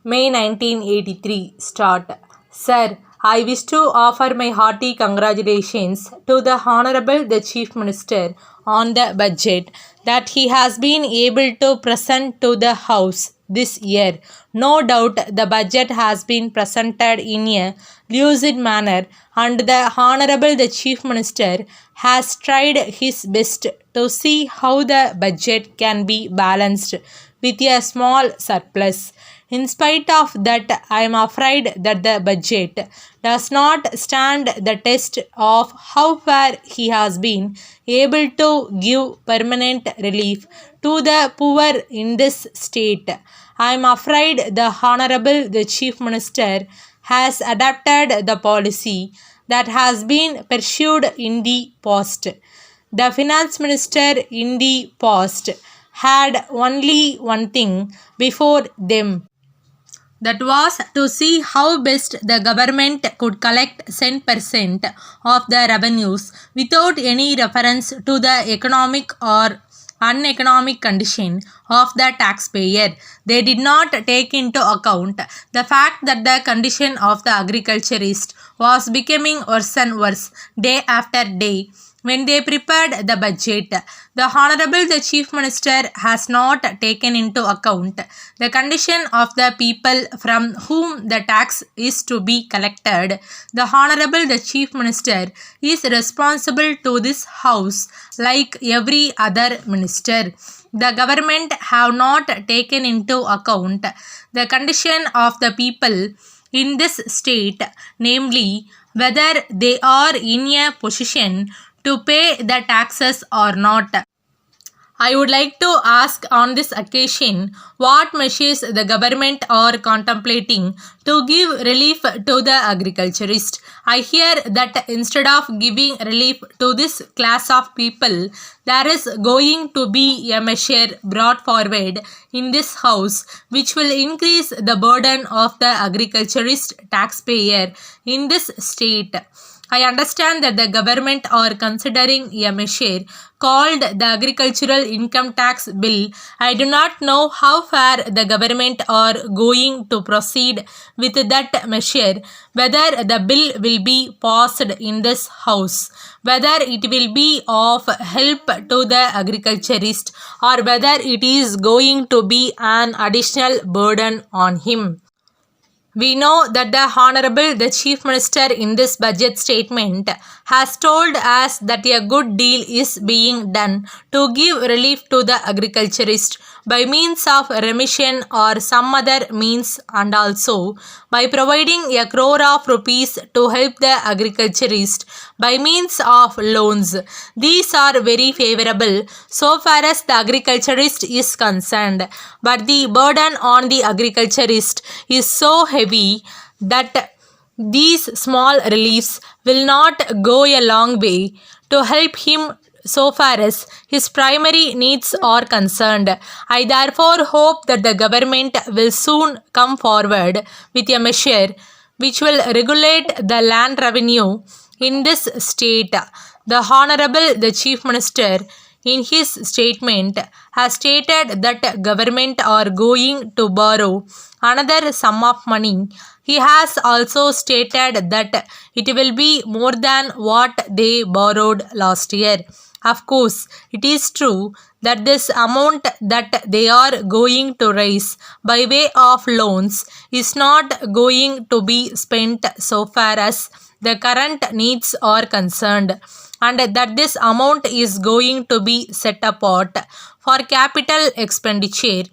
May 1983. Start. Sir, I wish to offer my hearty congratulations to the Honorable the Chief Minister on the budget that he has been able to present to the House this year. No doubt the budget has been presented in a lucid manner and the Honorable the Chief Minister has tried his best to see how the budget can be balanced with a small surplus. In spite of that, I am afraid that the budget does not stand the test of how far he has been able to give permanent relief to the poor in this state. I am afraid the Honorable the Chief Minister has adopted the policy that has been pursued in the past. The Finance Minister in the past had only one thing before them, that was to see how best the government could collect 10% of the revenues without any reference to the economic or uneconomic condition of the taxpayer. They did not take into account the fact that the condition of the agriculturist was becoming worse and worse day after day. When they prepared the budget, the Honorable the Chief Minister has not taken into account the condition of the people from whom the tax is to be collected. The Honorable the Chief Minister is responsible to this House like every other minister. The government have not taken into account the condition of the people in this state, namely whether they are in a position to pay the taxes or not. I would like to ask on this occasion what measures the government are contemplating to give relief to the agriculturist. I hear that instead of giving relief to this class of people, there is going to be a measure brought forward in this House which will increase the burden of the agriculturist taxpayer in this state. I understand that the government are considering a measure called the Agricultural Income Tax Bill. I do not know how far the government are going to proceed with that measure, whether the bill will be passed in this House, whether it will be of help to the agriculturist, or whether it is going to be an additional burden on him. We know that the Honorable the Chief Minister in this budget statement has told us that a good deal is being done to give relief to the agriculturist by means of remission or some other means, and also by providing 1 crore of rupees to help the agriculturist by means of loans. These are very favorable so far as the agriculturist is concerned, but the burden on the agriculturist is so heavy that these small reliefs will not go a long way to help him so far as his primary needs are concerned. I therefore hope that the government will soon come forward with a measure which will regulate the land revenue in this state. The Honorable the Chief Minister in his statement has stated that government are going to borrow another sum of money. He has also stated that it will be more than what they borrowed last year. Of course, it is true that this amount that they are going to raise by way of loans is not going to be spent so far as the current needs are concerned, and that this amount is going to be set apart for capital expenditure.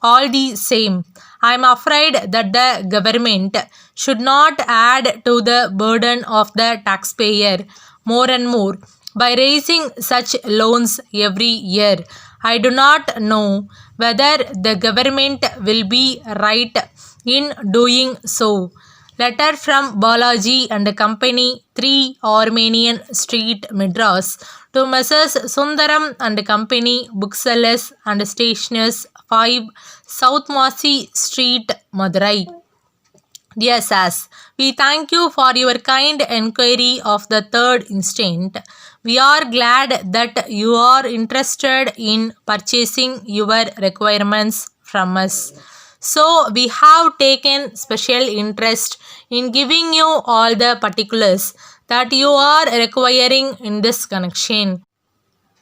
All the same, I am afraid that the government should not add to the burden of the taxpayer more and more by raising such loans every year. I do not know whether the government will be right in doing so. Letter from Balaji and Company, 3 Armenian Street, Madras, to Messrs. Sundaram and Company, Booksellers and Stationers, 5 South Masi Street, Madurai. Dear Sirs, we thank you for your kind enquiry of the third instant. We are glad that you are interested in purchasing your requirements from us. So we have taken special interest in giving you all the particulars that you are requiring in this connection.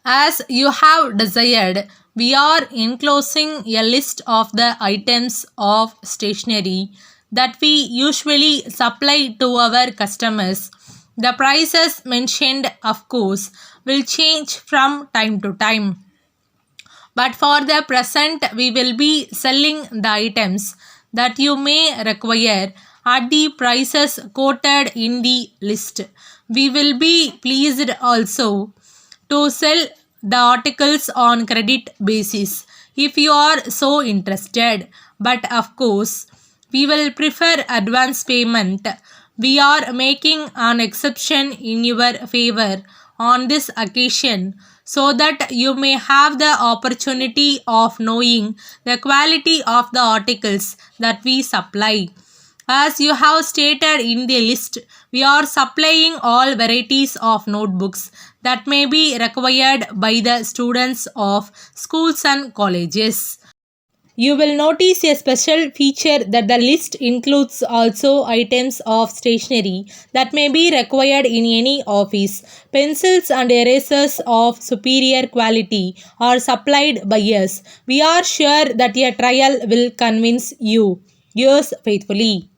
As you have desired, we are enclosing a list of the items of stationery that we usually supply to our customers. The prices mentioned, of course, will change from time to time. But for the present, we will be selling the items that you may require at the prices quoted in the list. We will be pleased also to sell the articles on credit basis if you are so interested. But of course, we will prefer advance payment. We are making an exception in your favor on this occasion so that you may have the opportunity of knowing the quality of the articles that we supply. As you have stated in the list, we are supplying all varieties of notebooks that may be required by the students of schools and colleges. You will notice a special feature that the list includes also items of stationery that may be required in any office. Pencils and erasers of superior quality are supplied by us. We are sure that a trial will convince you. Yours faithfully.